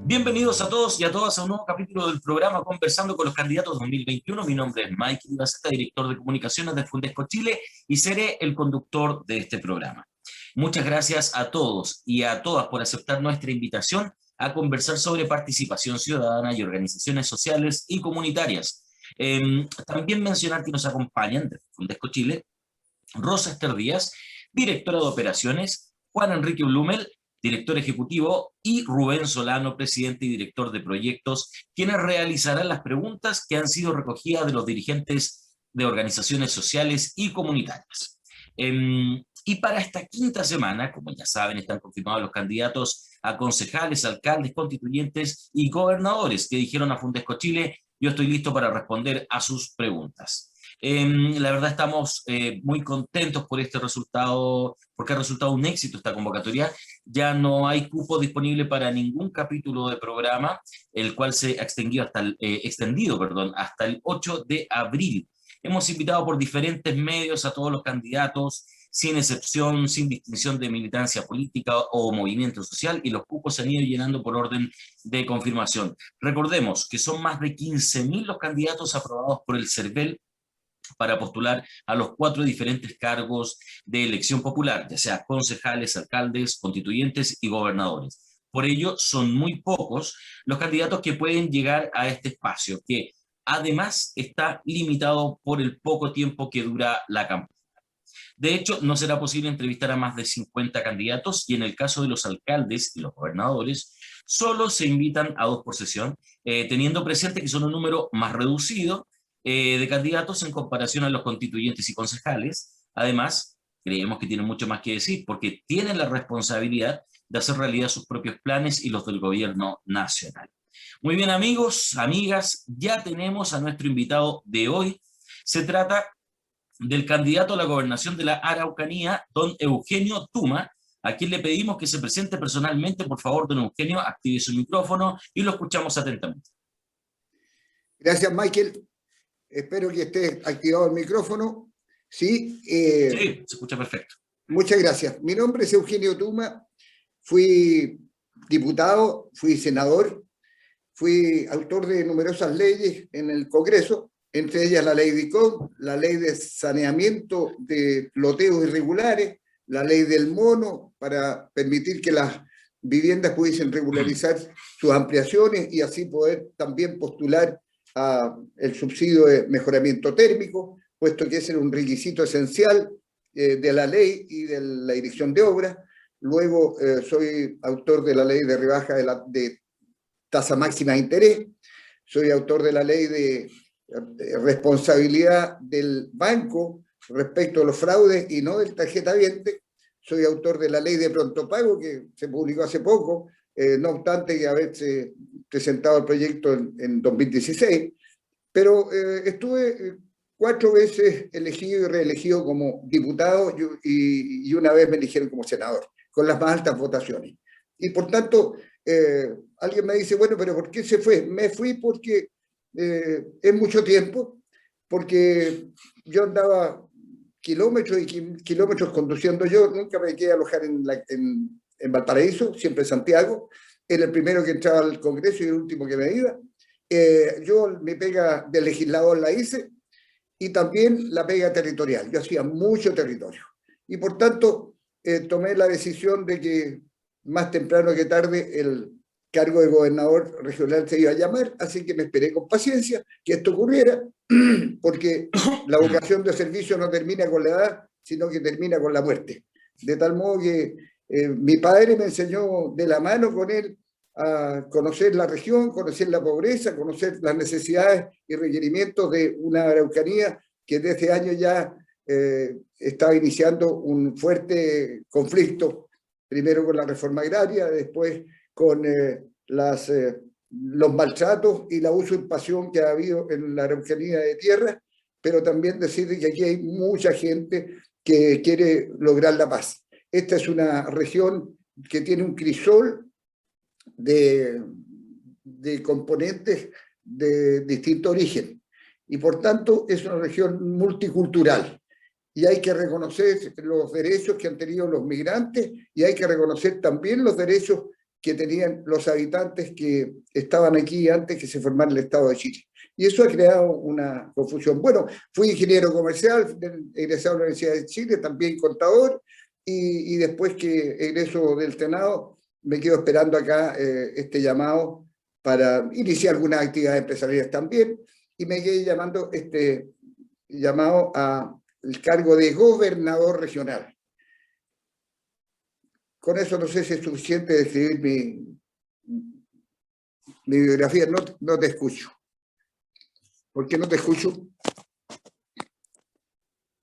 Bienvenidos a todos y a todas a un nuevo capítulo del programa Conversando con los Candidatos 2021. Mi nombre es Mike Ibaceta, director de comunicaciones de Fundesco Chile, y seré el conductor de este programa. Muchas gracias a todos y a todas por aceptar nuestra invitación a conversar sobre participación ciudadana y organizaciones sociales y comunitarias. También mencionar que nos acompañan de Fundesco Chile Rosa Ester Díaz, directora de operaciones, Juan Enrique Blumel, director ejecutivo, y Rubén Solano, presidente y director de proyectos, quienes realizarán las preguntas que han sido recogidas de los dirigentes de organizaciones sociales y comunitarias. Y para esta quinta semana, como ya saben, están confirmados los candidatos a concejales, alcaldes, constituyentes y gobernadores que dijeron a Fundesco Chile: yo estoy listo para responder a sus preguntas. La verdad estamos muy contentos por este resultado, porque ha resultado un éxito esta convocatoria. Ya no hay cupo disponible para ningún capítulo de programa, el cual se ha extendido hasta el 8 de abril. Hemos invitado por diferentes medios a todos los candidatos, sin excepción, sin distinción de militancia política o movimiento social, y los cupos se han ido llenando por orden de confirmación. Recordemos que son más de 15.000 los candidatos aprobados por el CERVEL para postular a los 4 diferentes cargos de elección popular, ya sea concejales, alcaldes, constituyentes y gobernadores. Por ello, son muy pocos los candidatos que pueden llegar a este espacio, que además está limitado por el poco tiempo que dura la campaña. De hecho, no será posible entrevistar a más de 50 candidatos, y en el caso de los alcaldes y los gobernadores, solo se invitan a 2 por sesión, teniendo presente que son un número más reducido de candidatos en comparación a los constituyentes y concejales. Además, creemos que tienen mucho más que decir, porque tienen la responsabilidad de hacer realidad sus propios planes y los del gobierno nacional. Muy bien, amigos, amigas, ya tenemos a nuestro invitado de hoy. Se trata del candidato a la gobernación de la Araucanía, don Eugenio Tuma, a quien le pedimos que se presente personalmente. Por favor, don Eugenio, active su micrófono y lo escuchamos atentamente. Gracias, Michael. Espero que esté activado el micrófono. Sí, sí, se escucha perfecto. Muchas gracias. Mi nombre es Eugenio Tuma. Fui diputado, fui senador, fui autor de numerosas leyes en el Congreso, entre ellas la ley DICOM, la ley de saneamiento de loteos irregulares, la ley del mono, para permitir que las viviendas pudiesen regularizar sus ampliaciones y así poder también postular el subsidio de mejoramiento térmico, puesto que ese era un requisito esencial de la ley y de la dirección de obras. Luego soy autor de la ley de rebaja de tasa máxima de interés, soy autor de la ley de responsabilidad del banco respecto a los fraudes y no del tarjetaviente, soy autor de la ley de pronto pago que se publicó hace poco, no obstante que haberse presentado el proyecto en 2016, pero estuve 4 veces elegido y reelegido como diputado y una vez me eligieron como senador, con las más altas votaciones. Y por tanto, alguien me dice, bueno, pero ¿por qué se fue? Me fui porque es mucho tiempo, porque yo andaba kilómetros y kilómetros conduciendo yo, nunca me quedé a alojar en Valparaíso, siempre en Santiago, era el primero que entraba al Congreso y el último que me iba. Yo mi pega de legislador la hice y también la pega territorial, yo hacía mucho territorio. Y por tanto tomé la decisión de que más temprano que tarde el cargo de gobernador regional se iba a llamar, así que me esperé con paciencia que esto ocurriera, porque la vocación de servicio no termina con la edad, sino que termina con la muerte. De tal modo que mi padre me enseñó de la mano con él a conocer la región, conocer la pobreza, conocer las necesidades y requerimientos de una Araucanía que desde años ya estaba iniciando un fuerte conflicto, primero con la reforma agraria, después con los maltratos y la usurpación que ha habido en la Araucanía de tierra, pero también decir que aquí hay mucha gente que quiere lograr la paz. Esta es una región que tiene un crisol de componentes de distinto origen y por tanto es una región multicultural y hay que reconocer los derechos que han tenido los migrantes y hay que reconocer también los derechos que tenían los habitantes que estaban aquí antes que se formara el Estado de Chile. Y eso ha creado una confusión. Bueno, fui ingeniero comercial, egresado de la Universidad de Chile, también contador, y después que egreso del Senado, me quedo esperando acá este llamado para iniciar algunas actividades empresariales también, y me quedé llamado al cargo de gobernador regional. Con eso no sé si es suficiente describir mi biografía. No te escucho. ¿Por qué no te escucho?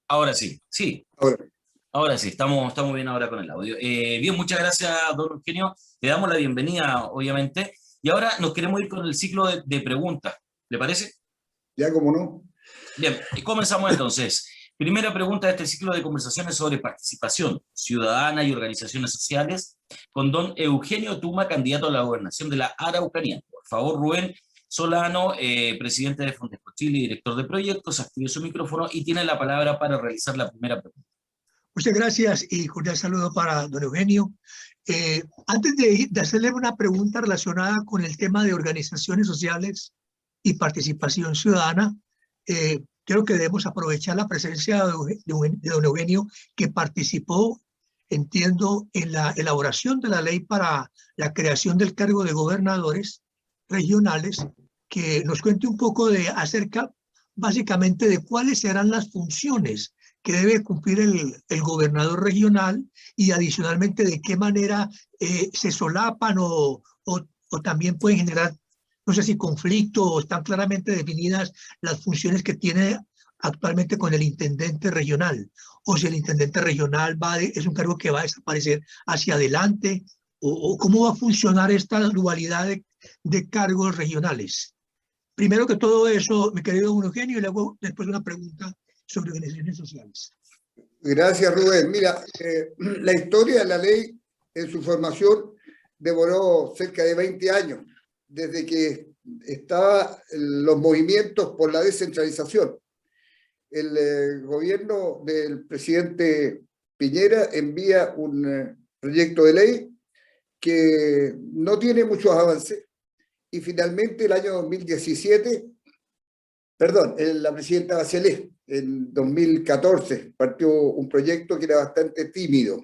Ahora sí, sí. Ahora. Ahora sí, estamos bien ahora con el audio. Bien, muchas gracias, don Eugenio. Le damos la bienvenida, obviamente. Y ahora nos queremos ir con el ciclo de preguntas. ¿Le parece? Ya, como no. Bien, comenzamos entonces. Primera pregunta de este ciclo de conversaciones sobre participación ciudadana y organizaciones sociales con don Eugenio Tuma, candidato a la gobernación de la Araucanía. Por favor, Rubén Solano, presidente de Fundesco Chile y director de proyectos, active su micrófono y tiene la palabra para realizar la primera pregunta. Muchas gracias y cordial saludo para don Eugenio. Antes de hacerle una pregunta relacionada con el tema de organizaciones sociales y participación ciudadana, creo que debemos aprovechar la presencia de don Eugenio, que participó, entiendo, en la elaboración de la ley para la creación del cargo de gobernadores regionales, que nos cuente un poco acerca básicamente de cuáles serán las funciones que debe cumplir el gobernador regional y adicionalmente de qué manera se solapan o también pueden generar, no sé si conflicto o están claramente definidas las funciones que tiene actualmente con el intendente regional, o si el intendente regional es un cargo que va a desaparecer hacia adelante, o cómo va a funcionar esta dualidad de cargos regionales. Primero que todo eso, mi querido don Eugenio, y luego después una pregunta sobre organizaciones sociales. Gracias, Rubén. Mira, la historia de la ley en su formación demoró cerca de 20 años, desde que estaban los movimientos por la descentralización. El gobierno del presidente Piñera envía un proyecto de ley que no tiene muchos avances y finalmente el año 2017, perdón, la presidenta Bachelet, en 2014 partió un proyecto que era bastante tímido.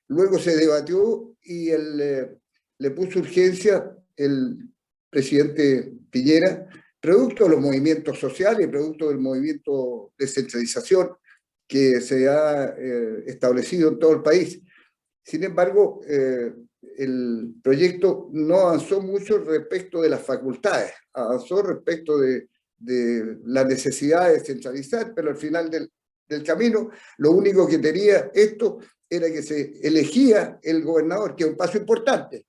Luego se debatió y le puso urgencia el presidente Piñera, producto de los movimientos sociales, producto del movimiento de descentralización que se ha establecido en todo el país. Sin embargo, el proyecto no avanzó mucho respecto de las facultades, avanzó respecto de la necesidad de descentralizar, pero al final del camino, lo único que tenía esto era que se elegía el gobernador, que es un paso importante,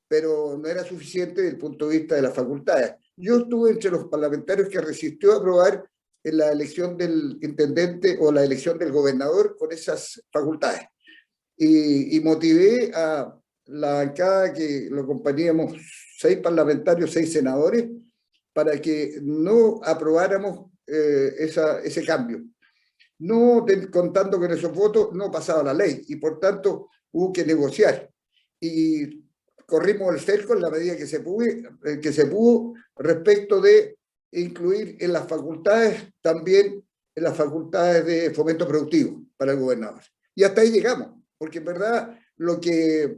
pero no era suficiente desde el punto de vista de las facultades. Yo estuve entre los parlamentarios que resistió a aprobar en la elección del intendente o la elección del gobernador con esas facultades. Y motivé a la bancada que lo acompañábamos 6 parlamentarios, 6 senadores, para que no aprobáramos ese cambio. No contando con esos votos, no pasaba la ley y por tanto hubo que negociar. Y corrimos el cerco en la medida que se pudo respecto de incluir en las facultades también en las facultades de fomento productivo para el gobernador. Y hasta ahí llegamos, porque en verdad lo que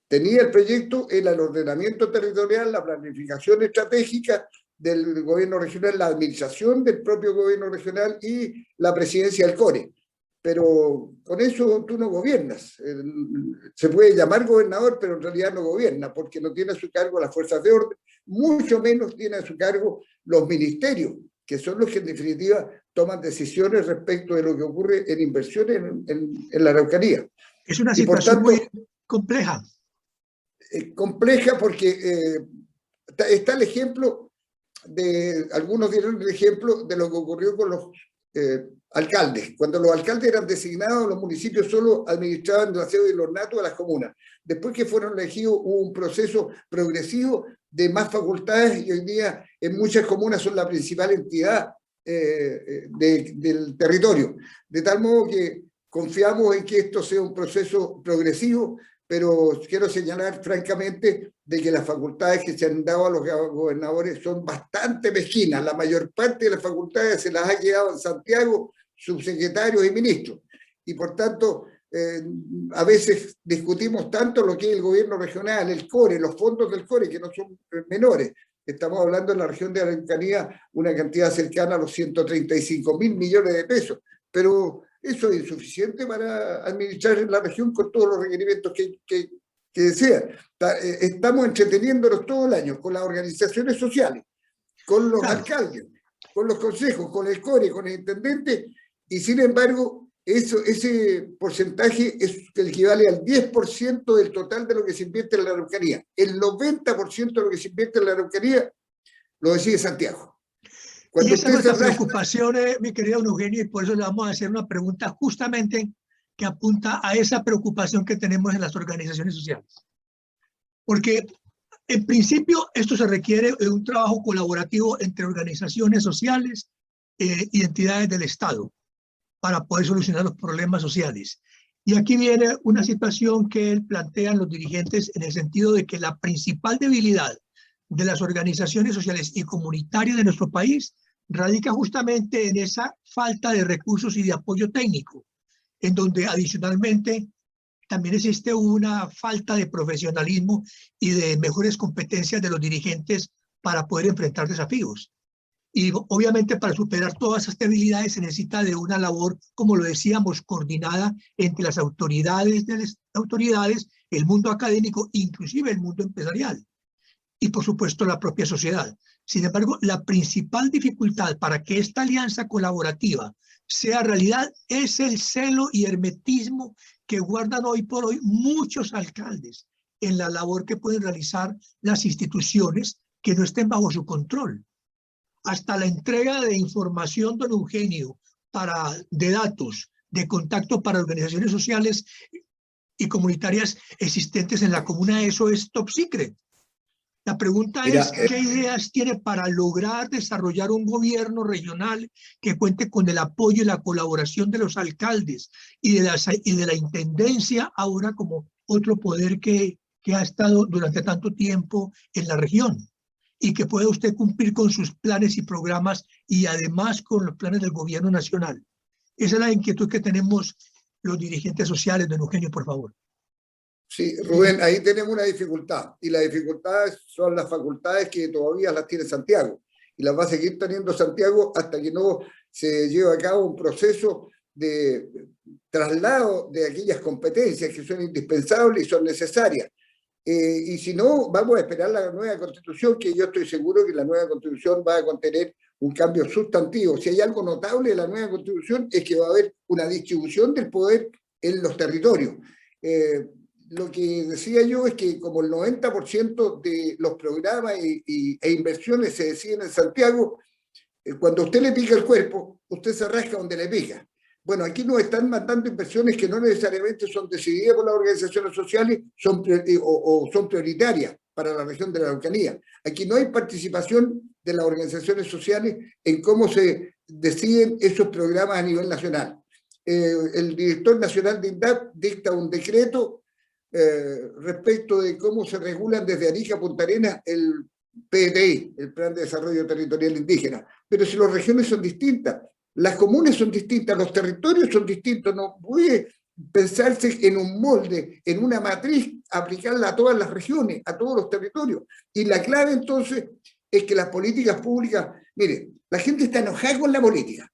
tenía el proyecto era el ordenamiento territorial, la planificación estratégica del gobierno regional, la administración del propio gobierno regional y la presidencia del CORE. Pero con eso tú no gobiernas. Se puede llamar gobernador, pero en realidad no gobierna, porque no tiene a su cargo las fuerzas de orden, mucho menos tiene a su cargo los ministerios, que son los que en definitiva toman decisiones respecto de lo que ocurre en inversiones en la Araucanía. Es una situación muy compleja. Compleja porque está el ejemplo algunos dieron el ejemplo de lo que ocurrió con los alcaldes. Cuando los alcaldes eran designados, los municipios solo administraban el aseo y el ornato de las comunas. Después que fueron elegidos, hubo un proceso progresivo de más facultades y hoy día en muchas comunas son la principal entidad del territorio. De tal modo que confiamos en que esto sea un proceso progresivo pero quiero señalar francamente de que las facultades que se han dado a los gobernadores son bastante mezquinas. La mayor parte de las facultades se las ha quedado en Santiago, subsecretarios y ministros. Y por tanto, a veces discutimos tanto lo que es el gobierno regional, el CORE, los fondos del CORE, que no son menores. Estamos hablando en la región de Araucanía una cantidad cercana a los 135.000 millones de pesos, pero eso es insuficiente para administrar la región con todos los requerimientos que desean. Estamos entreteniéndonos todo el año con las organizaciones sociales, con los alcaldes, con los consejos, con el CORE, con el intendente, y sin embargo ese porcentaje es el equivale al 10% del total de lo que se invierte en la Araucanía. El 90% de lo que se invierte en la Araucanía lo decide Santiago. Y esa es nuestra preocupación, mi querido Eugenio, y por eso le vamos a hacer una pregunta justamente que apunta a esa preocupación que tenemos en las organizaciones sociales. Porque en principio esto se requiere de un trabajo colaborativo entre organizaciones sociales y entidades del Estado para poder solucionar los problemas sociales. Y aquí viene una situación que plantean los dirigentes en el sentido de que la principal debilidad de las organizaciones sociales y comunitarias de nuestro país radica justamente en esa falta de recursos y de apoyo técnico, en donde adicionalmente también existe una falta de profesionalismo y de mejores competencias de los dirigentes para poder enfrentar desafíos. Y obviamente para superar todas esas debilidades se necesita de una labor, como lo decíamos, coordinada entre las autoridades, el mundo académico, inclusive el mundo empresarial. Y por supuesto la propia sociedad. Sin embargo, la principal dificultad para que esta alianza colaborativa sea realidad es el celo y hermetismo que guardan hoy por hoy muchos alcaldes en la labor que pueden realizar las instituciones que no estén bajo su control. Hasta la entrega de información, don Eugenio, de datos, de contacto para organizaciones sociales y comunitarias existentes en la comuna, eso es top secret. La pregunta es, ¿qué ideas tiene para lograr desarrollar un gobierno regional que cuente con el apoyo y la colaboración de los alcaldes y de la intendencia ahora como otro poder que ha estado durante tanto tiempo en la región? Y que pueda usted cumplir con sus planes y programas y además con los planes del gobierno nacional. Esa es la inquietud que tenemos los dirigentes sociales. Don Eugenio, por favor. Sí, Rubén, ahí tenemos una dificultad, y las dificultades son las facultades que todavía las tiene Santiago, y las va a seguir teniendo Santiago hasta que no se lleve a cabo un proceso de traslado de aquellas competencias que son indispensables y son necesarias. Y si no, vamos a esperar la nueva Constitución, que yo estoy seguro que la nueva Constitución va a contener un cambio sustantivo. Si hay algo notable de la nueva Constitución es que va a haber una distribución del poder en los territorios. Lo que decía yo es que como el 90% de los programas e inversiones se deciden en Santiago, cuando usted le pica el cuerpo, usted se rasca donde le pica. Bueno, aquí nos están mandando inversiones que no necesariamente son decididas por las organizaciones sociales o son prioritarias para la región de la Araucanía. Aquí no hay participación de las organizaciones sociales en cómo se deciden esos programas a nivel nacional. El director nacional de INDAP dicta un decreto respecto de cómo se regulan desde Arica a Punta Arenas el PDI, el Plan de Desarrollo Territorial Indígena. Pero si las regiones son distintas, las comunes son distintas, los territorios son distintos, no puede pensarse en un molde, en una matriz, aplicarla a todas las regiones, a todos los territorios. Y la clave entonces es que las políticas públicas, mire, la gente está enojada con la política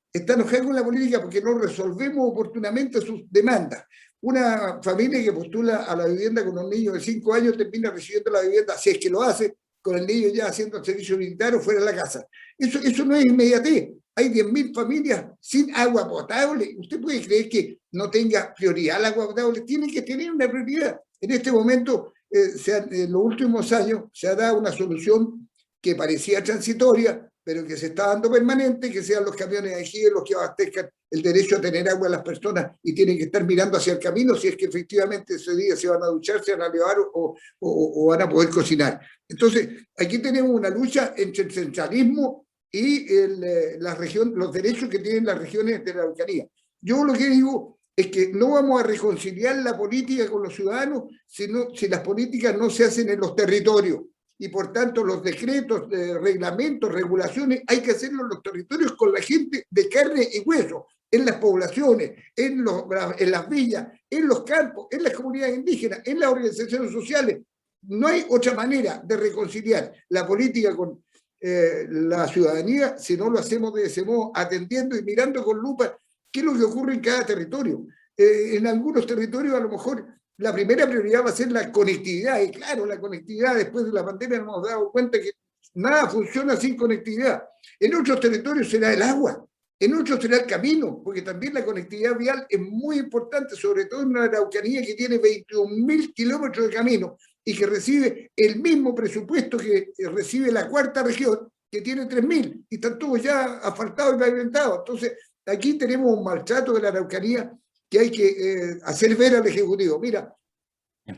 porque no resolvemos oportunamente sus demandas. Una familia que postula a la vivienda con un niño de 5 años termina recibiendo la vivienda, si es que lo hace, con el niño ya haciendo el servicio militar o fuera de la casa. Eso no es inmediatez. Hay 10.000 familias sin agua potable. ¿Usted puede creer que no tenga prioridad el agua potable? Tiene que tener una prioridad. En este momento, en los últimos años, se ha dado una solución que parecía transitoria, pero que se está dando permanente, que sean los camiones de aljibe los que abastezcan el derecho a tener agua a las personas y tienen que estar mirando hacia el camino si es que efectivamente ese día se van a duchar, se van a lavar o van a poder cocinar. Entonces, aquí tenemos una lucha entre el centralismo y los derechos que tienen las regiones de la Araucanía. Yo lo que digo es que no vamos a reconciliar la política con los ciudadanos si las políticas no se hacen en los territorios. Y por tanto los decretos, reglamentos, regulaciones, hay que hacerlo en los territorios con la gente de carne y hueso, en las poblaciones, en las villas, en los campos, en las comunidades indígenas, en las organizaciones sociales. No hay otra manera de reconciliar la política con la ciudadanía si no lo hacemos de ese modo, atendiendo y mirando con lupa qué es lo que ocurre en cada territorio. En algunos territorios a lo mejor la primera prioridad va a ser la conectividad, y claro, la conectividad después de la pandemia nos hemos dado cuenta que nada funciona sin conectividad. En otros territorios será el agua, en otros será el camino, porque también la conectividad vial es muy importante, sobre todo en una Araucanía que tiene 21.000 kilómetros de camino y que recibe el mismo presupuesto que recibe la cuarta región, que tiene 3.000, y están todos ya asfaltados y pavimentados. Entonces, aquí tenemos un maltrato de la Araucanía que hay que hacer ver al Ejecutivo. Mira,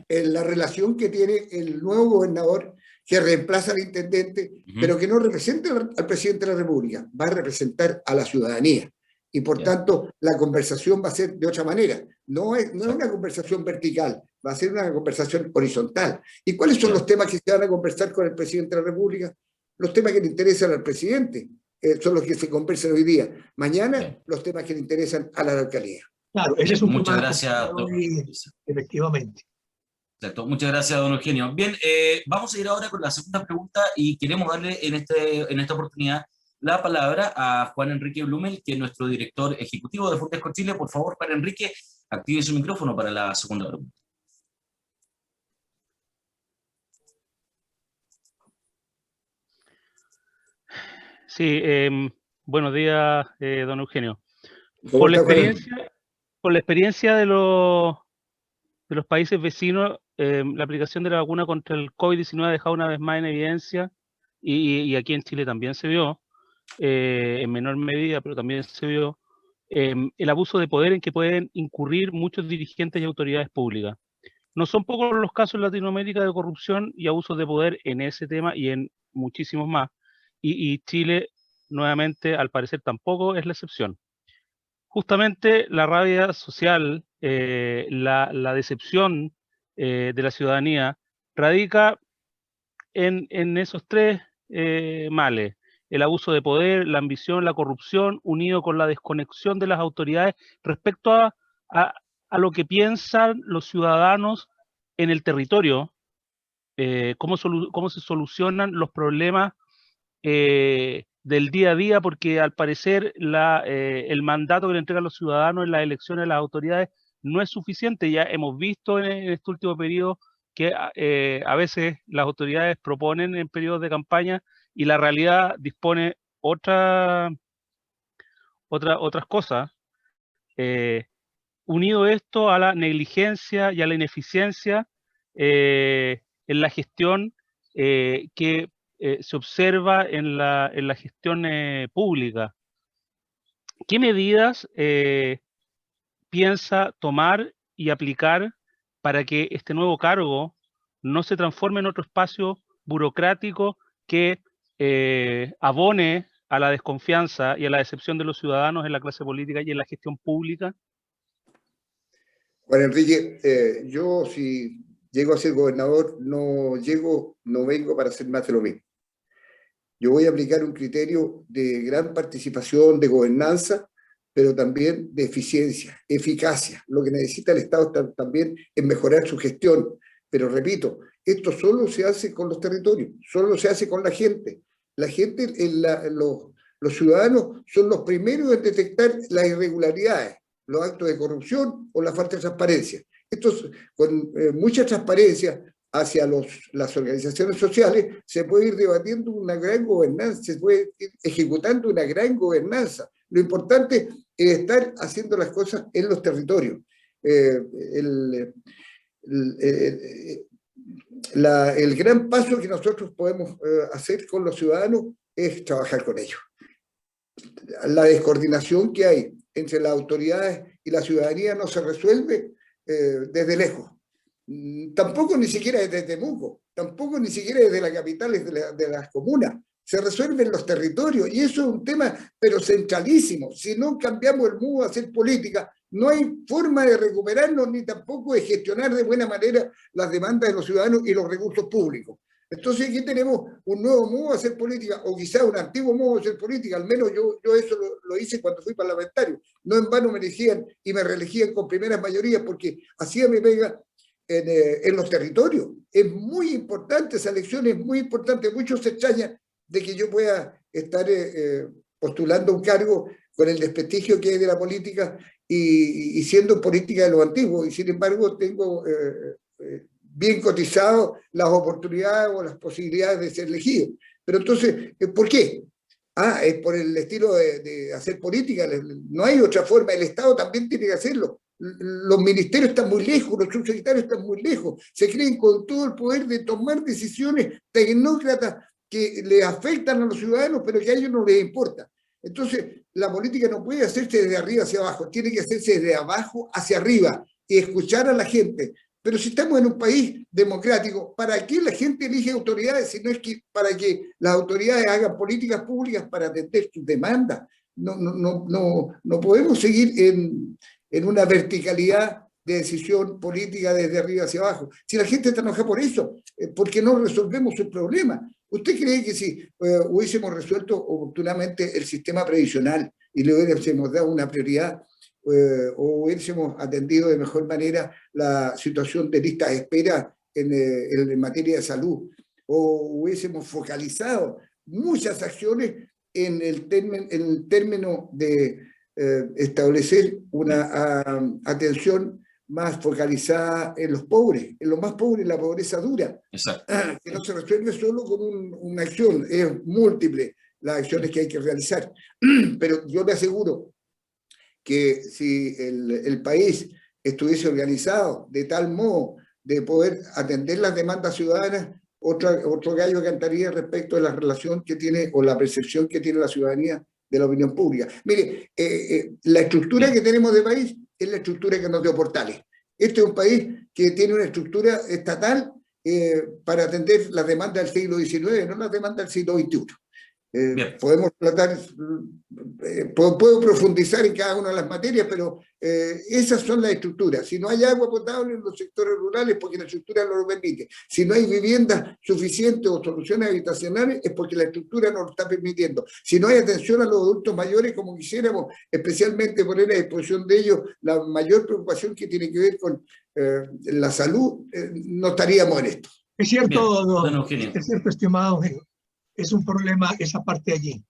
la relación que tiene el nuevo gobernador que reemplaza al intendente, pero que no representa al presidente de la República, va a representar a la ciudadanía. Y por tanto, la conversación va a ser de otra manera. No es una conversación vertical, va a ser una conversación horizontal. ¿Y cuáles son los temas que se van a conversar con el presidente de la República? Los temas que le interesan al presidente son los que se conversan hoy día. Mañana, los temas que le interesan a la Araucanía. Claro, ese es un Muchas tema gracias, don efectivamente. Exacto. Muchas gracias, don Eugenio. Bien, vamos a ir ahora con la segunda pregunta y queremos darle en esta oportunidad la palabra a Juan Enrique Blumel, que es nuestro director ejecutivo de Fundesco Chile. Por favor, Juan Enrique, active su micrófono para la segunda pregunta. Sí, buenos días, don Eugenio. Por la experiencia de los países vecinos, la aplicación de la vacuna contra el COVID-19 ha dejado una vez más en evidencia, y aquí en Chile también se vio, en menor medida, pero también se vio, el abuso de poder en que pueden incurrir muchos dirigentes y autoridades públicas. No son pocos los casos en Latinoamérica de corrupción y abuso de poder en ese tema y en muchísimos más. Y Chile, nuevamente, al parecer tampoco es la excepción. Justamente la rabia social, la decepción de la ciudadanía, radica en esos tres males: el abuso de poder, la ambición, la corrupción, unido con la desconexión de las autoridades respecto a lo que piensan los ciudadanos en el territorio, cómo se solucionan los problemas del día a día, porque al parecer el mandato que le entregan los ciudadanos en las elecciones de las autoridades no es suficiente. Ya hemos visto en este último periodo que a veces las autoridades proponen en periodos de campaña y la realidad dispone otras cosas. Unido esto a la negligencia y a la ineficiencia en la gestión que se observa en la gestión pública. ¿Qué medidas piensa tomar y aplicar para que este nuevo cargo no se transforme en otro espacio burocrático que abone a la desconfianza y a la decepción de los ciudadanos en la clase política y en la gestión pública? Juan Enrique, yo si llego a ser gobernador, no vengo para hacer más de lo mismo. Yo voy a aplicar un criterio de gran participación, de gobernanza, pero también de eficiencia, eficacia. Lo que necesita el Estado también es mejorar su gestión. Pero repito, esto solo se hace con los territorios, solo se hace con la gente. La gente, los ciudadanos son los primeros en detectar las irregularidades, los actos de corrupción o la falta de transparencia. Esto con mucha transparencia hacia las organizaciones sociales se puede ir debatiendo una gran gobernanza, se puede ir ejecutando una gran gobernanza. Lo importante es estar haciendo las cosas en los territorios. El gran paso que nosotros podemos hacer con los ciudadanos es trabajar con ellos. La descoordinación que hay entre las autoridades y la ciudadanía no se resuelve desde lejos. Tampoco ni siquiera desde Temuco, tampoco ni siquiera desde las capitales de las comunas. se resuelve en los territorios, y eso es un tema, pero centralísimo. Si no cambiamos el modo de hacer política, no hay forma de recuperarnos ni tampoco de gestionar de buena manera las demandas de los ciudadanos y los recursos públicos. Entonces aquí tenemos un nuevo modo de hacer política, o quizás un antiguo modo de hacer política, al menos yo eso lo hice cuando fui parlamentario. No en vano me elegían y me reelegían con primeras mayorías porque hacía mi pega en los territorios. Es muy importante, esa elección es muy importante. Muchos se extrañan de que yo pueda estar postulando un cargo con el desprestigio que hay de la política y siendo política de lo antiguo, y sin embargo tengo bien cotizado las oportunidades o las posibilidades de ser elegido. Pero entonces, ¿por qué? Es por el estilo de hacer política, no hay otra forma, el Estado también tiene que hacerlo. Los ministerios están muy lejos, los subsecretarios están muy lejos, se creen con todo el poder de tomar decisiones tecnócratas que le afectan a los ciudadanos, pero que a ellos no les importa. Entonces, la política no puede hacerse desde arriba hacia abajo, tiene que hacerse desde abajo hacia arriba y escuchar a la gente. Pero si estamos en un país democrático, ¿para qué la gente elige autoridades si no es que para que las autoridades hagan políticas públicas para atender sus demandas? No podemos seguir en una verticalidad de decisión política desde arriba hacia abajo. Si la gente está enojada por eso, ¿por qué no resolvemos sus problemas? ¿Usted cree que si hubiésemos resuelto oportunamente el sistema previsional y le hubiésemos dado una prioridad, o hubiésemos atendido de mejor manera la situación de listas de espera en materia de salud, o hubiésemos focalizado muchas acciones en el término de establecer una atención más focalizada en los pobres, en los más pobres, la pobreza dura, que no se resuelve solo con una acción, es múltiple las acciones que hay que realizar. Pero yo le aseguro que si el país estuviese organizado de tal modo de poder atender las demandas ciudadanas, otro gallo cantaría respecto de la relación que tiene o la percepción que tiene la ciudadanía de la opinión pública. Mire, la estructura que tenemos de país es la estructura que nos dio Portales. Este es un país que tiene una estructura estatal para atender las demandas del siglo XIX, no las demandas del siglo XXI. Podemos tratar, puedo profundizar en cada una de las materias, pero esas son las estructuras. Si no hay agua potable en los sectores rurales, porque la estructura no lo permite. Si no hay viviendas suficientes o soluciones habitacionales, es porque la estructura no lo está permitiendo. Si no hay atención a los adultos mayores, como quisiéramos, especialmente poner a disposición de ellos la mayor preocupación que tiene que ver con la salud, no estaríamos en esto. Es cierto, es cierto, estimado Eugenio. Es un problema esa parte allí.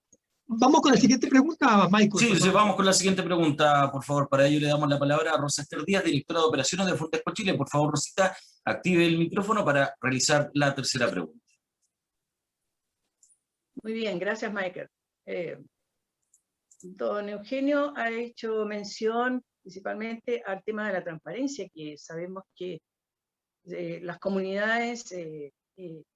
Vamos con la siguiente pregunta, Michael. Sí, vamos con la siguiente pregunta, por favor. Para ello le damos la palabra a Rosa Esther Díaz, directora de operaciones de Fundesco Chile. Por favor, Rosita, active el micrófono para realizar la tercera pregunta. Muy bien, gracias, Michael. Don Eugenio ha hecho mención principalmente al tema de la transparencia, que sabemos que las comunidades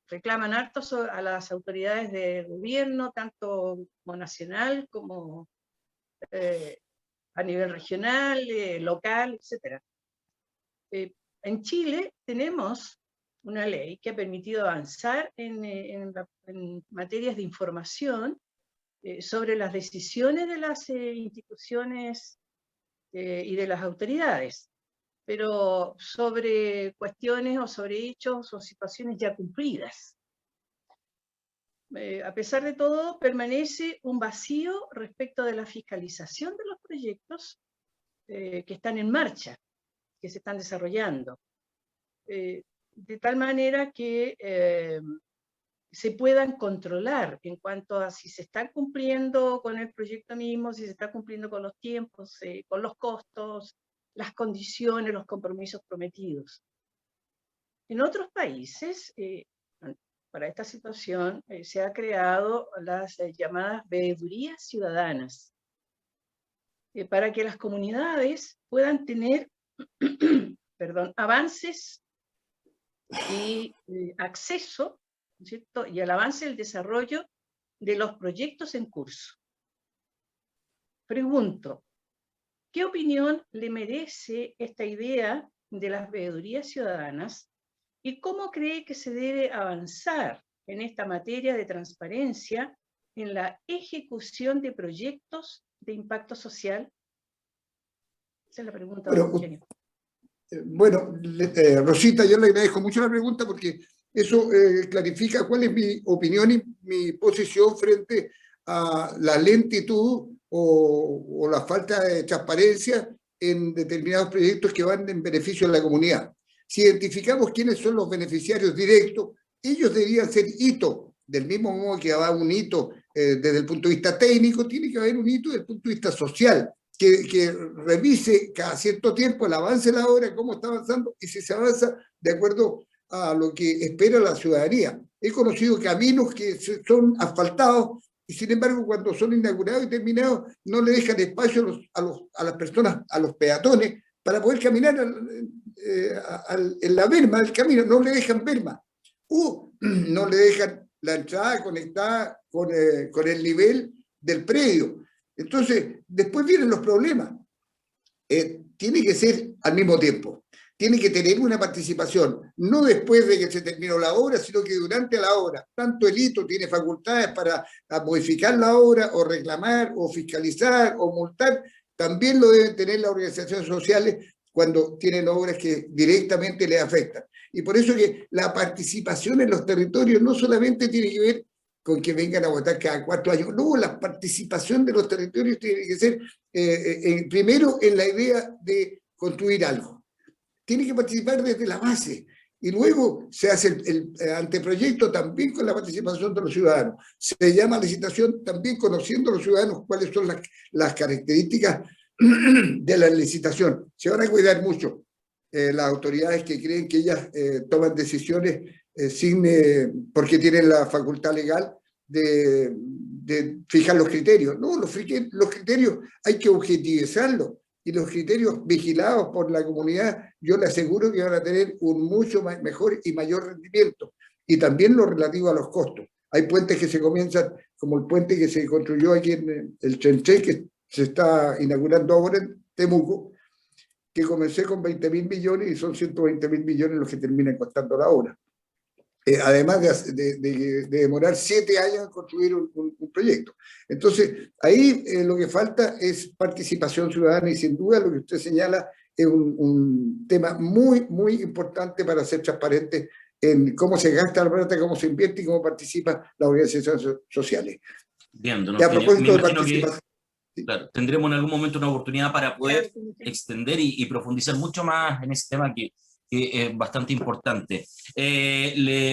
reclaman harto a las autoridades del gobierno, tanto como nacional como a nivel regional, local, etc. En Chile tenemos una ley que ha permitido avanzar en materias de información sobre las decisiones de las instituciones y de las autoridades, pero sobre cuestiones o sobre hechos o situaciones ya cumplidas. A pesar de todo, permanece un vacío respecto de la fiscalización de los proyectos que están en marcha, que se están desarrollando, de tal manera que se puedan controlar en cuanto a si se está cumpliendo con el proyecto mismo, si se está cumpliendo con los tiempos, con los costos, las condiciones, los compromisos prometidos. En otros países, para esta situación, se ha creado las llamadas veedurías ciudadanas, para que las comunidades puedan tener avances y acceso, ¿cierto?, y al avance del desarrollo de los proyectos en curso. Pregunto, ¿qué opinión le merece esta idea de las veedurías ciudadanas y cómo cree que se debe avanzar en esta materia de transparencia en la ejecución de proyectos de impacto social? Esa es la pregunta, Bueno, don Eugenio. Bueno, Rosita, yo le agradezco mucho la pregunta porque eso clarifica cuál es mi opinión y mi posición frente a la lentitud o la falta de transparencia en determinados proyectos que van en beneficio de la comunidad. Si identificamos quiénes son los beneficiarios directos, ellos deberían ser hito, del mismo modo que va un hito desde el punto de vista técnico, tiene que haber un hito desde el punto de vista social, que revise cada cierto tiempo el avance de la obra, cómo está avanzando y si se avanza de acuerdo a lo que espera la ciudadanía. He conocido caminos que son asfaltados y sin embargo cuando son inaugurados y terminados no le dejan espacio a las personas, a los peatones, para poder caminar en la berma del camino, no le dejan berma. No le dejan la entrada conectada con el nivel del predio. Entonces, después vienen los problemas. Tiene que ser al mismo tiempo. Tiene que tener una participación, no después de que se terminó la obra, sino que durante la obra. Tanto el hito tiene facultades para modificar la obra, o reclamar, o fiscalizar, o multar. También lo deben tener las organizaciones sociales cuando tienen obras que directamente les afectan. Y por eso que la participación en los territorios no solamente tiene que ver con que vengan a votar cada 4 años. No, la participación de los territorios tiene que ser primero en la idea de construir algo. Tiene que participar desde la base y luego se hace el anteproyecto también con la participación de los ciudadanos. Se llama licitación también conociendo a los ciudadanos cuáles son las características de la licitación. Se van a cuidar mucho las autoridades que creen que ellas toman decisiones porque tienen la facultad legal de fijar los criterios. No, los criterios hay que objetivizarlos y los criterios vigilados por la comunidad, yo le aseguro que van a tener un mucho mejor y mayor rendimiento. Y también lo relativo a los costos. Hay puentes que se comienzan, como el puente que se construyó aquí en el Chenché, que se está inaugurando ahora en Temuco, que comencé con 20.000 millones y son 120.000 millones los que terminan costando la obra. Además de demorar 7 años en construir un proyecto. Entonces, ahí lo que falta es participación ciudadana y sin duda lo que usted señala es un tema muy, muy importante para ser transparente en cómo se gasta la plata, cómo se invierte y cómo participan las organizaciones sociales. Bien, don Eugenio, a propósito de participación. Claro, tendremos en algún momento una oportunidad para poder extender y profundizar mucho más en ese tema que es bastante importante.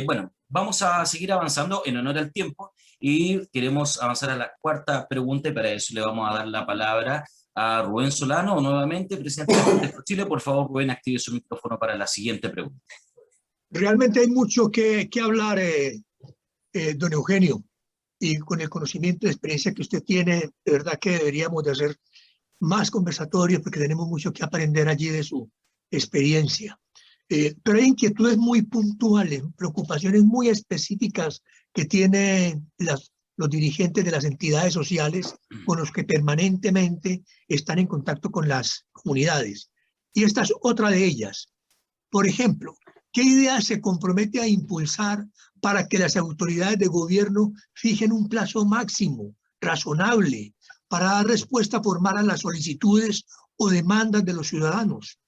Bueno, vamos a seguir avanzando en honor al tiempo y queremos avanzar a la 4ª pregunta y para eso le vamos a dar la palabra a Rubén Solano, nuevamente, presidente de Fundes Chile. Por favor, Rubén, active su micrófono para la siguiente pregunta. Realmente hay mucho que hablar, don Eugenio, y con el conocimiento y experiencia que usted tiene, de verdad que deberíamos de hacer más conversatorios porque tenemos mucho que aprender allí de su experiencia. Pero hay inquietudes muy puntuales, preocupaciones muy específicas que tienen los dirigentes de las entidades sociales con los que permanentemente están en contacto con las comunidades. Y esta es otra de ellas. Por ejemplo, ¿qué idea se compromete a impulsar para que las autoridades de gobierno fijen un plazo máximo, razonable, para dar respuesta formal a las solicitudes o demandas de los ciudadanos?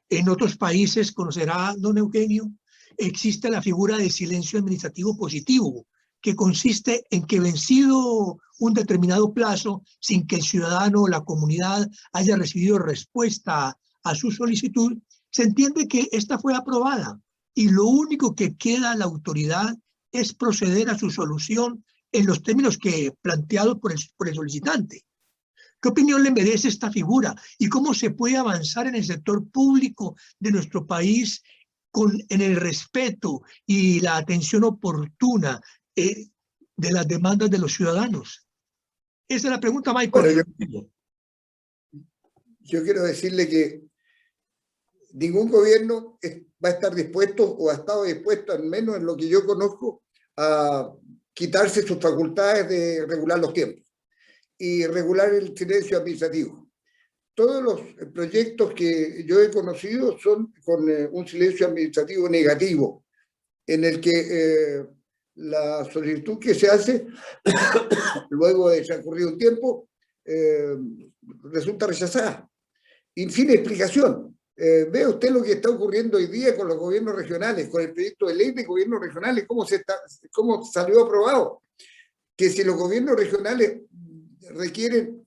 En otros países, conocerá don Eugenio, existe la figura de silencio administrativo positivo, que consiste en que vencido un determinado plazo, sin que el ciudadano o la comunidad haya recibido respuesta a su solicitud, se entiende que esta fue aprobada y lo único que queda a la autoridad es proceder a su solución en los términos que planteados por el solicitante. ¿Qué opinión le merece esta figura y cómo se puede avanzar en el sector público de nuestro país en el respeto y la atención oportuna de las demandas de los ciudadanos? Esa es la pregunta, Michael. Bueno, yo quiero decirle que ningún gobierno va a estar dispuesto o ha estado dispuesto, al menos en lo que yo conozco, a quitarse sus facultades de regular los tiempos y regular el silencio administrativo. Todos los proyectos que yo he conocido son con un silencio administrativo negativo, en el que la solicitud que se hace, luego de transcurrido un tiempo, resulta rechazada. Y sin explicación. Ve usted lo que está ocurriendo hoy día con los gobiernos regionales, con el proyecto de ley de gobiernos regionales, cómo salió aprobado. Que si los gobiernos regionales requieren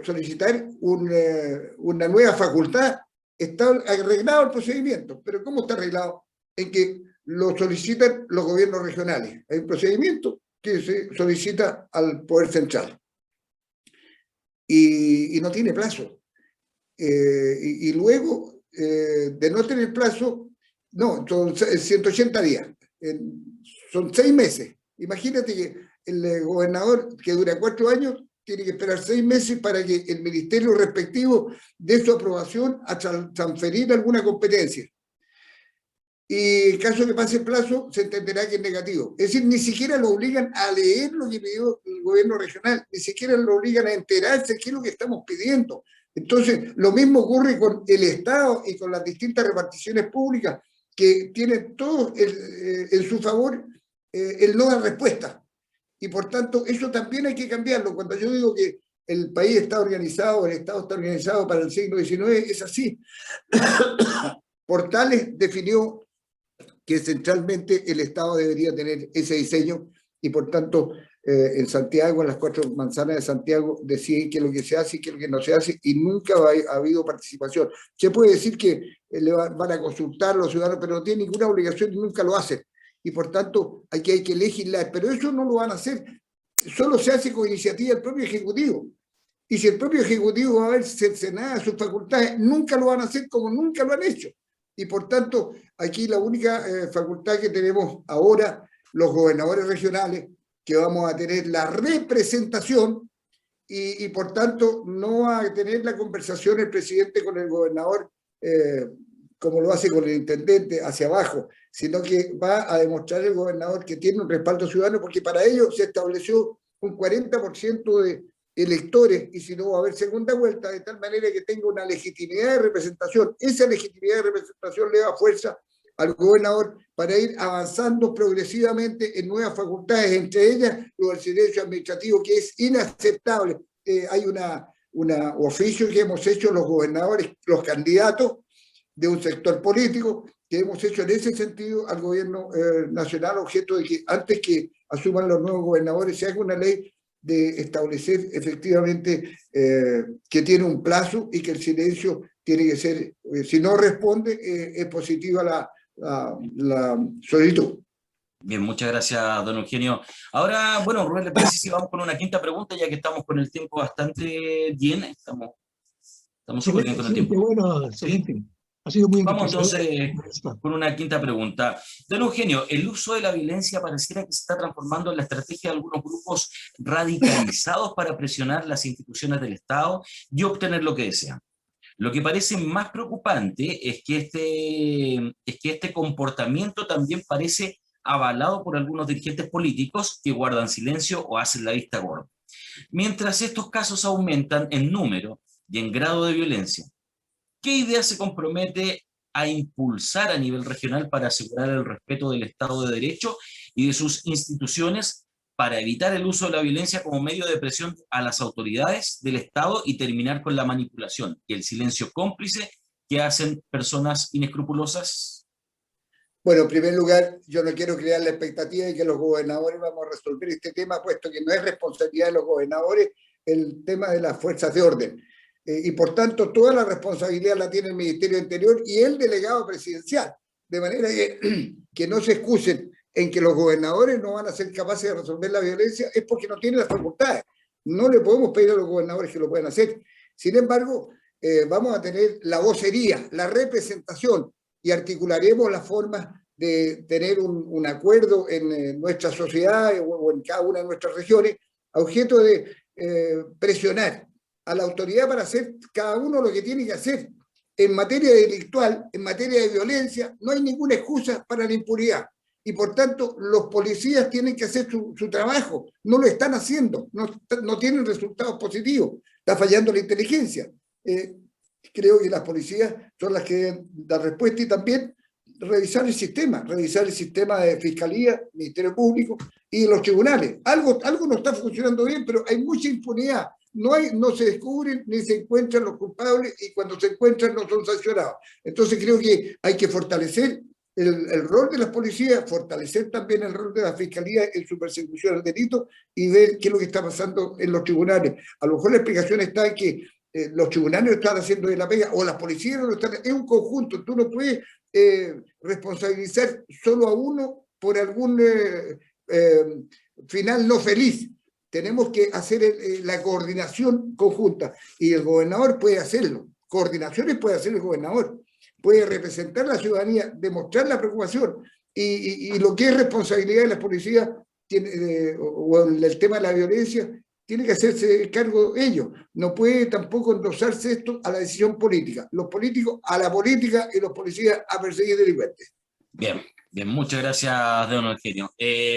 solicitar una nueva facultad, está arreglado el procedimiento. Pero ¿cómo está arreglado? En que lo solicitan los gobiernos regionales. Hay un procedimiento que se solicita al Poder Central. Y no tiene plazo. Y luego, de no tener plazo, no, son 180 días. Son 6 meses. Imagínate que el gobernador, que dura 4 años, tiene que esperar 6 meses para que el ministerio respectivo dé su aprobación a transferir alguna competencia. Y en caso que pase el plazo, se entenderá que es negativo. Es decir, ni siquiera lo obligan a leer lo que pidió el gobierno regional, ni siquiera lo obligan a enterarse de qué es lo que estamos pidiendo. Entonces, lo mismo ocurre con el Estado y con las distintas reparticiones públicas, que tienen todos en su favor el no dar respuesta. Y por tanto, eso también hay que cambiarlo. Cuando yo digo que el país está organizado, el Estado está organizado para el siglo XIX, es así. Portales definió que centralmente el Estado debería tener ese diseño y por tanto en Santiago, en las 4 manzanas de Santiago, deciden qué es lo que se hace y qué es lo que no se hace y nunca ha habido participación. Se puede decir que van a consultar a los ciudadanos, pero no tienen ninguna obligación y nunca lo hacen. Y por tanto hay que legislar, pero eso no lo van a hacer, solo se hace con iniciativa del propio Ejecutivo. Y si el propio Ejecutivo va a ver cercenada sus facultades, nunca lo van a hacer como nunca lo han hecho. Y por tanto, aquí la única facultad que tenemos ahora, los gobernadores regionales, que vamos a tener la representación y por tanto no va a tener la conversación el presidente con el gobernador como lo hace con el intendente hacia abajo, sino que va a demostrar el gobernador que tiene un respaldo ciudadano, porque para ello se estableció un 40% de electores y si no va a haber segunda vuelta, de tal manera que tenga una legitimidad de representación. Esa legitimidad de representación le da fuerza al gobernador para ir avanzando progresivamente en nuevas facultades, entre ellas lo del silencio administrativo, que es inaceptable. Hay un oficio que hemos hecho los gobernadores, los candidatos de un sector político, que hemos hecho en ese sentido al gobierno nacional, objeto de que antes que asuman los nuevos gobernadores se haga una ley de establecer efectivamente que tiene un plazo y que el silencio tiene que ser, si no responde, es positiva la solicitud. Bien, muchas gracias, don Eugenio. Ahora, bueno, Rubén, ¿le parece si vamos con una quinta pregunta, ya que estamos con el tiempo bastante bien? Estamos súper bien con el tiempo. Bueno, excelente. Ha sido muy Vamos entonces con una quinta pregunta. Don Eugenio, el uso de la violencia pareciera que se está transformando en la estrategia de algunos grupos radicalizados para presionar las instituciones del Estado y obtener lo que desean. Lo que parece más preocupante es que este comportamiento también parece avalado por algunos dirigentes políticos que guardan silencio o hacen la vista gorda. Mientras estos casos aumentan en número y en grado de violencia, ¿qué idea se compromete a impulsar a nivel regional para asegurar el respeto del Estado de Derecho y de sus instituciones para evitar el uso de la violencia como medio de presión a las autoridades del Estado y terminar con la manipulación y el silencio cómplice que hacen personas inescrupulosas? Bueno, en primer lugar, yo no quiero crear la expectativa de que los gobernadores vamos a resolver este tema, puesto que no es responsabilidad de los gobernadores el tema de las fuerzas de orden. Y por tanto, toda la responsabilidad la tiene el Ministerio del Interior y el delegado presidencial. De manera que no se excusen en que los gobernadores no van a ser capaces de resolver la violencia, es porque no tienen las facultades. No le podemos pedir a los gobernadores que lo puedan hacer. Sin embargo, vamos a tener la vocería, la representación, y articularemos las formas de tener un acuerdo en nuestras sociedades o en cada una de nuestras regiones, a objeto de presionar a la autoridad para hacer cada uno lo que tiene que hacer. En materia delictual, en materia de violencia, no hay ninguna excusa para la impunidad. Y por tanto, los policías tienen que hacer su trabajo. No lo están haciendo, no tienen resultados positivos. Está fallando la inteligencia. Creo que las policías son las que deben dar respuesta y también revisar el sistema de Fiscalía, Ministerio Público y los tribunales. Algo no está funcionando bien, pero hay mucha impunidad. No se descubren ni se encuentran los culpables, y cuando se encuentran no son sancionados. Entonces creo que hay que fortalecer el rol de las policías, fortalecer también el rol de la Fiscalía en su persecución al delito y ver qué es lo que está pasando en los tribunales. A lo mejor la explicación está en que los tribunales lo están haciendo de la pega, o las policías lo están. Es un conjunto. Tú no puedes responsabilizar solo a uno por algún final no feliz. Tenemos que hacer la coordinación conjunta, y el gobernador puede hacerlo. Coordinaciones puede hacer el gobernador, puede representar a la ciudadanía, demostrar la preocupación, y lo que es responsabilidad de la policía o el tema de la violencia, tiene que hacerse cargo ellos. No puede tampoco endosarse esto a la decisión política. Los políticos a la política y los policías a perseguir delincuentes. Bien, muchas gracias, don Eugenio.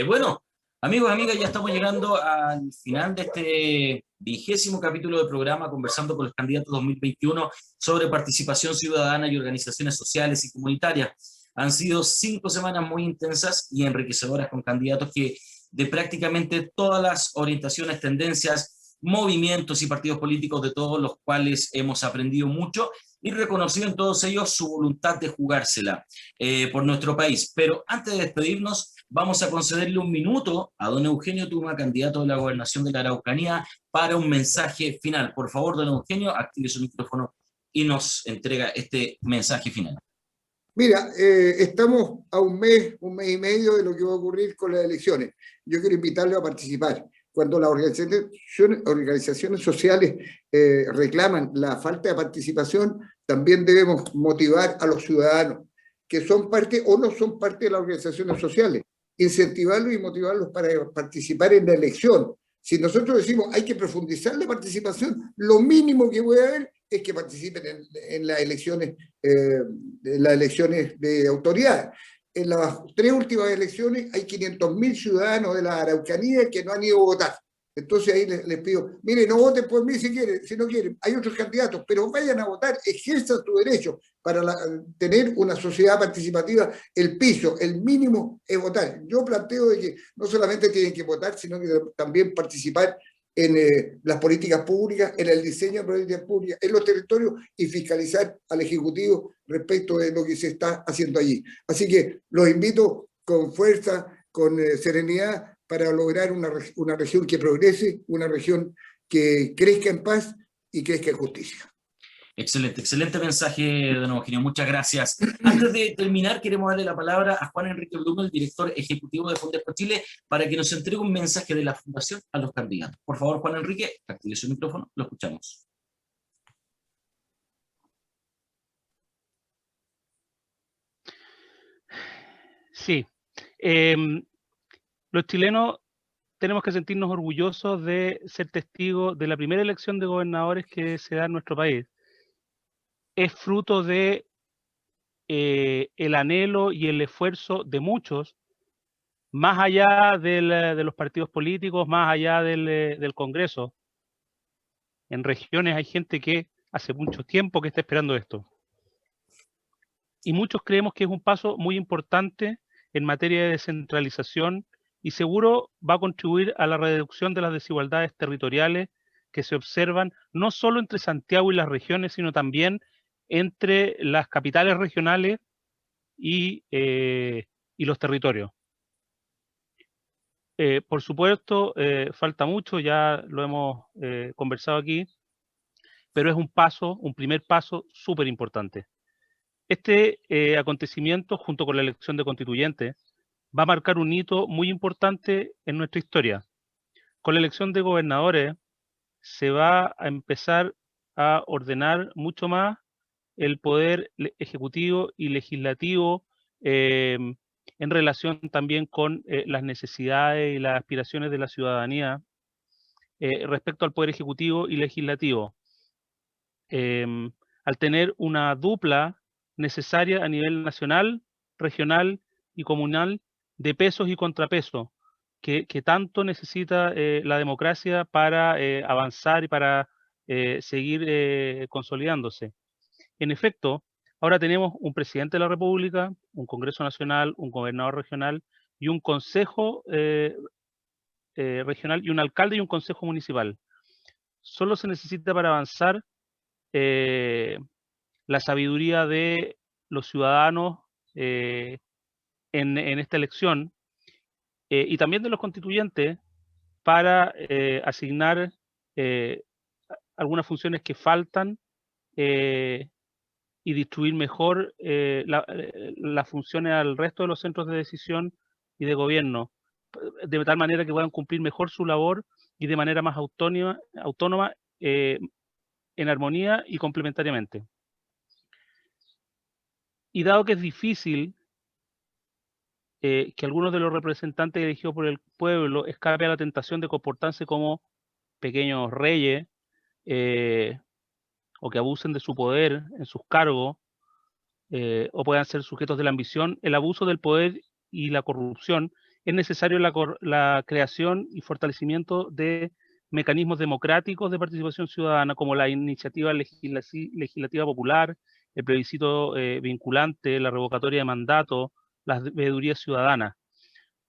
Bueno, amigos y amigas, ya estamos llegando al final de este 20º capítulo del programa, conversando con los candidatos 2021 sobre participación ciudadana y organizaciones sociales y comunitarias. Han sido 5 semanas muy intensas y enriquecedoras, con candidatos que de prácticamente todas las orientaciones, tendencias, movimientos y partidos políticos, de todos los cuales hemos aprendido mucho y reconocido en todos ellos su voluntad de jugársela por nuestro país. Pero antes de despedirnos, vamos a concederle un minuto a don Eugenio Tuma, candidato de la Gobernación de la Araucanía, para un mensaje final. Por favor, don Eugenio, active su micrófono y nos entrega este mensaje final. Mira, estamos a un mes y medio de lo que va a ocurrir con las elecciones. Yo quiero invitarle a participar. Cuando las organizaciones sociales reclaman la falta de participación, también debemos motivar a los ciudadanos que son parte o no son parte de las organizaciones sociales, incentivarlos y motivarlos para participar en la elección. Si nosotros decimos hay que profundizar la participación, lo mínimo que voy a ver es que participen en las elecciones de autoridad. En las 3 últimas elecciones hay 500.000 ciudadanos de la Araucanía que no han ido a votar. Entonces ahí les pido, mire, no voten por mí si quieren, si no quieren, hay otros candidatos, pero vayan a votar, ejerzan su derecho para tener una sociedad participativa. El piso, el mínimo es votar. Yo planteo de que no solamente tienen que votar, sino que también participar en las políticas públicas, en el diseño de políticas públicas, en los territorios, y fiscalizar al Ejecutivo respecto de lo que se está haciendo allí. Así que los invito con fuerza, con serenidad, para lograr una región que progrese, una región que crezca en paz y crezca en justicia. Excelente mensaje, don Eugenio, muchas gracias. Antes de terminar, queremos darle la palabra a Juan Enrique Blume, el director ejecutivo de Fundesco Chile, para que nos entregue un mensaje de la Fundación a los candidatos. Por favor, Juan Enrique, active su micrófono, lo escuchamos. Sí. Los chilenos tenemos que sentirnos orgullosos de ser testigos de la primera elección de gobernadores que se da en nuestro país. Es fruto de el anhelo y el esfuerzo de muchos, más allá de los partidos políticos, más allá del Congreso. En regiones hay gente que hace mucho tiempo que está esperando esto. Y muchos creemos que es un paso muy importante en materia de descentralización, y seguro va a contribuir a la reducción de las desigualdades territoriales que se observan no solo entre Santiago y las regiones, sino también entre las capitales regionales y los territorios. Por supuesto, falta mucho, ya lo hemos conversado aquí, pero es un primer paso súper importante. Este acontecimiento, junto con la elección de constituyentes, va a marcar un hito muy importante en nuestra historia. Con la elección de gobernadores se va a empezar a ordenar mucho más el poder ejecutivo y legislativo en relación también con las necesidades y las aspiraciones de la ciudadanía respecto al poder ejecutivo y legislativo. Al tener una dupla necesaria a nivel nacional, regional y comunal de pesos y contrapesos que tanto necesita la democracia para avanzar y para seguir consolidándose. En efecto, Ahora tenemos un presidente de la República, un Congreso Nacional, un gobernador regional y un consejo regional y un alcalde y un consejo municipal. Solo se necesita para avanzar la sabiduría de los ciudadanos en esta elección y también de los constituyentes para asignar algunas funciones que faltan y distribuir mejor las funciones al resto de los centros de decisión y de gobierno, de tal manera que puedan cumplir mejor su labor y de manera más autónoma en armonía y complementariamente. Y dado que es difícil que algunos de los representantes elegidos por el pueblo escape a la tentación de comportarse como pequeños reyes o que abusen de su poder en sus cargos o puedan ser sujetos de la ambición, el abuso del poder y la corrupción, es necesario la creación y fortalecimiento de mecanismos democráticos de participación ciudadana como la iniciativa legislativa popular, el plebiscito vinculante, la revocatoria de mandato, las veedurías ciudadanas,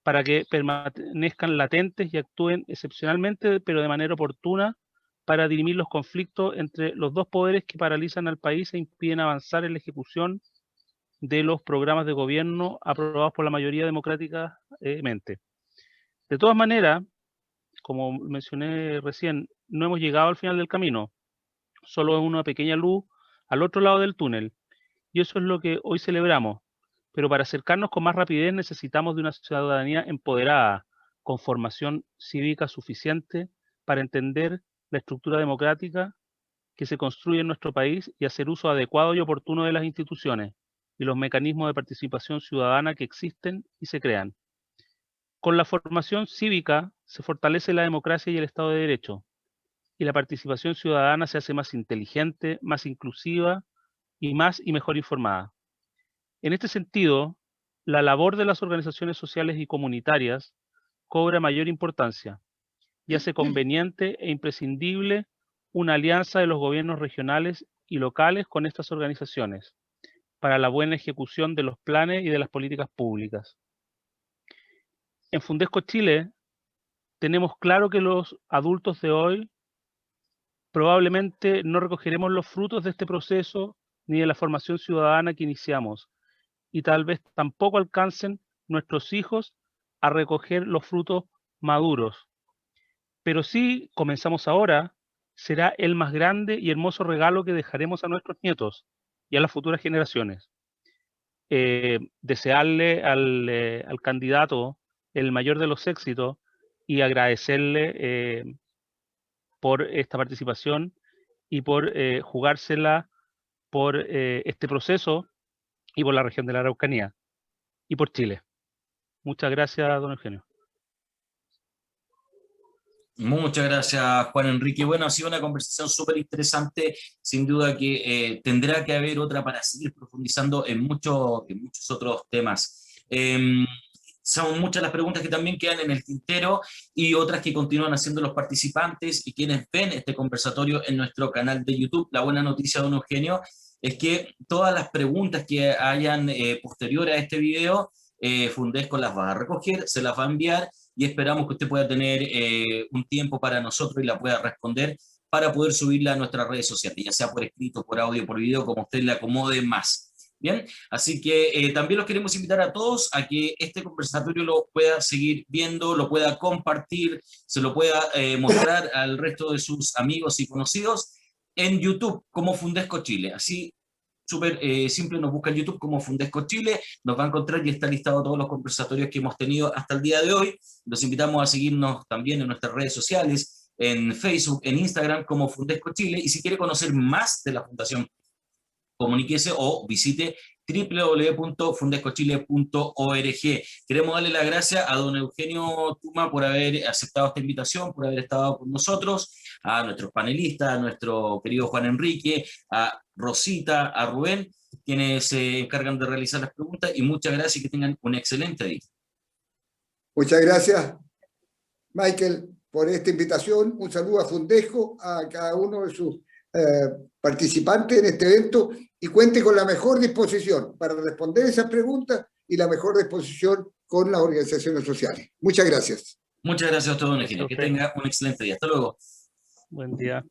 para que permanezcan latentes y actúen excepcionalmente, pero de manera oportuna, para dirimir los conflictos entre los dos poderes que paralizan al país e impiden avanzar en la ejecución de los programas de gobierno aprobados por la mayoría democráticamente. De todas maneras, como mencioné recién, no hemos llegado al final del camino, solo es una pequeña luz al otro lado del túnel, y eso es lo que hoy celebramos. Pero para acercarnos con más rapidez necesitamos de una ciudadanía empoderada, con formación cívica suficiente para entender la estructura democrática que se construye en nuestro país y hacer uso adecuado y oportuno de las instituciones y los mecanismos de participación ciudadana que existen y se crean. Con la formación cívica se fortalece la democracia y el Estado de Derecho, y la participación ciudadana se hace más inteligente, más inclusiva y más y mejor informada. En este sentido, la labor de las organizaciones sociales y comunitarias cobra mayor importancia y hace conveniente e imprescindible una alianza de los gobiernos regionales y locales con estas organizaciones para la buena ejecución de los planes y de las políticas públicas. En Fundesco Chile tenemos claro que los adultos de hoy probablemente no recogeremos los frutos de este proceso ni de la formación ciudadana que iniciamos, y tal vez tampoco alcancen nuestros hijos a recoger los frutos maduros. Pero si comenzamos ahora, será el más grande y hermoso regalo que dejaremos a nuestros nietos y a las futuras generaciones. Desearle al candidato el mayor de los éxitos y agradecerle por esta participación y por jugársela por este proceso y por la región de la Araucanía y por Chile. Muchas gracias, don Eugenio. Muchas gracias, Juan Enrique. Bueno, ha sido una conversación súper interesante. Sin duda que tendrá que haber otra para seguir profundizando en muchos otros temas. Son muchas las preguntas que también quedan en el tintero y otras que continúan haciendo los participantes y quienes ven este conversatorio en nuestro canal de YouTube. La buena noticia, don Eugenio, es que todas las preguntas que hayan posterior a este video, Fundesco las va a recoger, se las va a enviar y esperamos que usted pueda tener un tiempo para nosotros y la pueda responder para poder subirla a nuestras redes sociales, ya sea por escrito, por audio, por video, como usted le acomode más. Bien, así que también los queremos invitar a todos a que este conversatorio lo pueda seguir viendo, lo pueda compartir, se lo pueda mostrar al resto de sus amigos y conocidos en YouTube como Fundesco Chile. Así, súper simple, nos busca en YouTube como Fundesco Chile, nos va a encontrar y está listado todos los conversatorios que hemos tenido hasta el día de hoy. Los invitamos a seguirnos también en nuestras redes sociales, en Facebook, en Instagram como Fundesco Chile, y si quiere conocer más de la Fundación, comuníquese o visite www.fundescochile.org. Queremos darle las gracias a don Eugenio Tuma por haber aceptado esta invitación, por haber estado con nosotros, a nuestros panelistas, a nuestro querido Juan Enrique, a Rosita, a Rubén, quienes se encargan de realizar las preguntas, y muchas gracias y que tengan un excelente día. Muchas gracias, Michael, por esta invitación. Un saludo a Fundesco, a cada uno de sus participante en este evento y cuente con la mejor disposición para responder esas preguntas y la mejor disposición con las organizaciones sociales. Muchas gracias. Muchas gracias a usted, don Eugenio. Que tenga un excelente día. Hasta luego. Buen día.